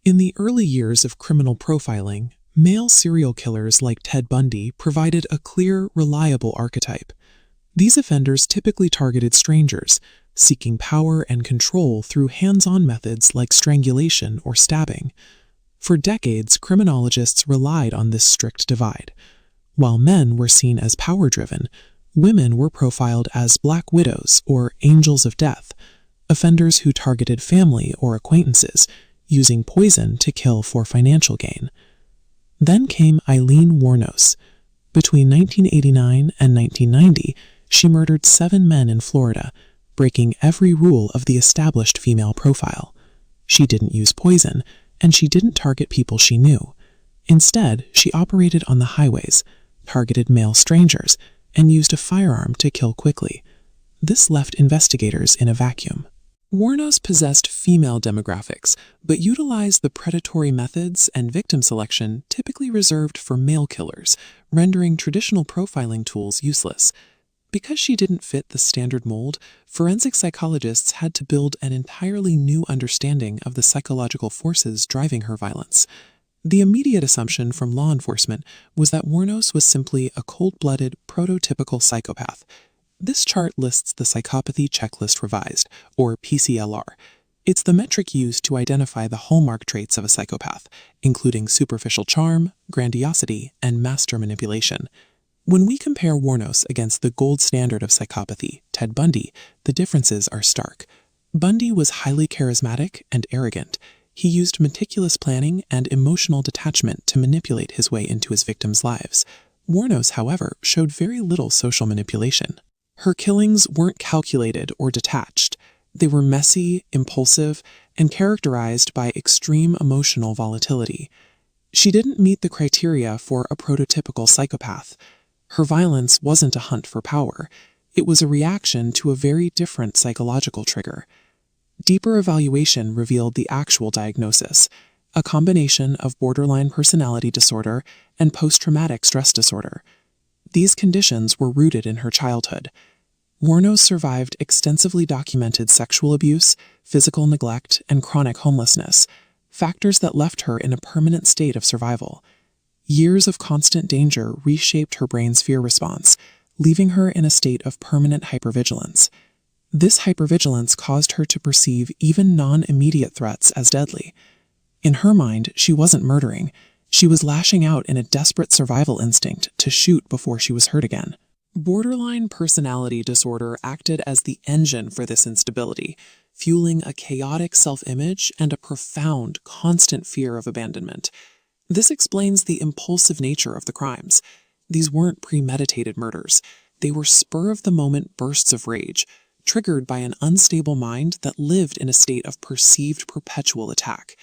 In the early years of criminal profiling, male serial killers like Ted Bundy provided a clear, reliable archetype. These offenders typically targeted strangers, seeking power and control through hands-on methods like strangulation or stabbing. For decades, criminologists relied on this strict divide. While men were seen as power-driven, women were profiled as black widows or angels of death, offenders who targeted family or acquaintances, using poison to kill for financial gain. Then came Aileen Wuornos. Between 1989 and 1990, she murdered 7 men in Florida, breaking every rule of the established female profile. She didn't use poison, and she didn't target people she knew. Instead, she operated on the highways, targeted male strangers, and used a firearm to kill quickly. This left investigators in a vacuum. Wuornos possessed female demographics, but utilized the predatory methods and victim selection typically reserved for male killers, rendering traditional profiling tools useless. Because she didn't fit the standard mold, forensic psychologists had to build an entirely new understanding of the psychological forces driving her violence. The immediate assumption from law enforcement was that Wuornos was simply a cold-blooded, prototypical psychopath. This chart lists the Psychopathy Checklist Revised, or PCLR. It's the metric used to identify the hallmark traits of a psychopath, including superficial charm, grandiosity, and master manipulation. When we compare Wuornos against the gold standard of psychopathy, Ted Bundy, the differences are stark. Bundy was highly charismatic and arrogant. He used meticulous planning and emotional detachment to manipulate his way into his victims' lives. Wuornos, however, showed very little social manipulation. Her killings weren't calculated or detached. They were messy, impulsive, and characterized by extreme emotional volatility. She didn't meet the criteria for a prototypical psychopath. Her violence wasn't a hunt for power. It was a reaction to a very different psychological trigger. Deeper evaluation revealed the actual diagnosis, a combination of borderline personality disorder and post-traumatic stress disorder. These conditions were rooted in her childhood. Wuornos survived extensively documented sexual abuse, physical neglect, and chronic homelessness, factors that left her in a permanent state of survival. Years of constant danger reshaped her brain's fear response, leaving her in a state of permanent hypervigilance. This hypervigilance caused her to perceive even non-immediate threats as deadly. In her mind, she wasn't murdering. She was lashing out in a desperate survival instinct to shoot before she was hurt again. Borderline personality disorder acted as the engine for this instability, fueling a chaotic self-image and a profound, constant fear of abandonment. This explains the impulsive nature of the crimes. These weren't premeditated murders. They were spur-of-the-moment bursts of rage, triggered by an unstable mind that lived in a state of perceived perpetual attack.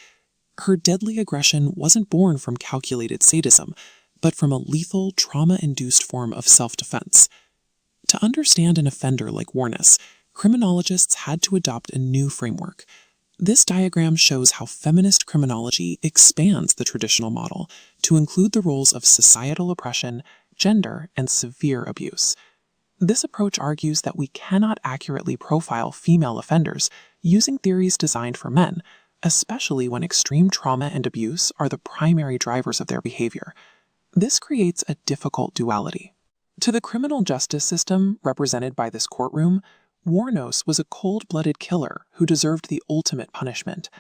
Her deadly aggression wasn't born from calculated sadism, but from a lethal, trauma-induced form of self-defense. To understand an offender like Wuornos, criminologists had to adopt a new framework. This diagram shows how feminist criminology expands the traditional model to include the roles of societal oppression, gender, and severe abuse. This approach argues that we cannot accurately profile female offenders using theories designed for men, especially when extreme trauma and abuse are the primary drivers of their behavior. This creates a difficult duality. To the criminal justice system represented by this courtroom, Wuornos was a cold-blooded killer who deserved the ultimate punishment.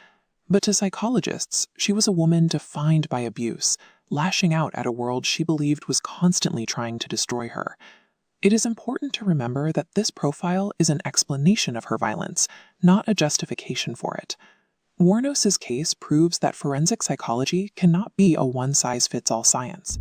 But to psychologists, she was a woman defined by abuse, lashing out at a world she believed was constantly trying to destroy her. It is important to remember that this profile is an explanation of her violence, not a justification for it. Wuornos's case proves that forensic psychology cannot be a one-size-fits-all science.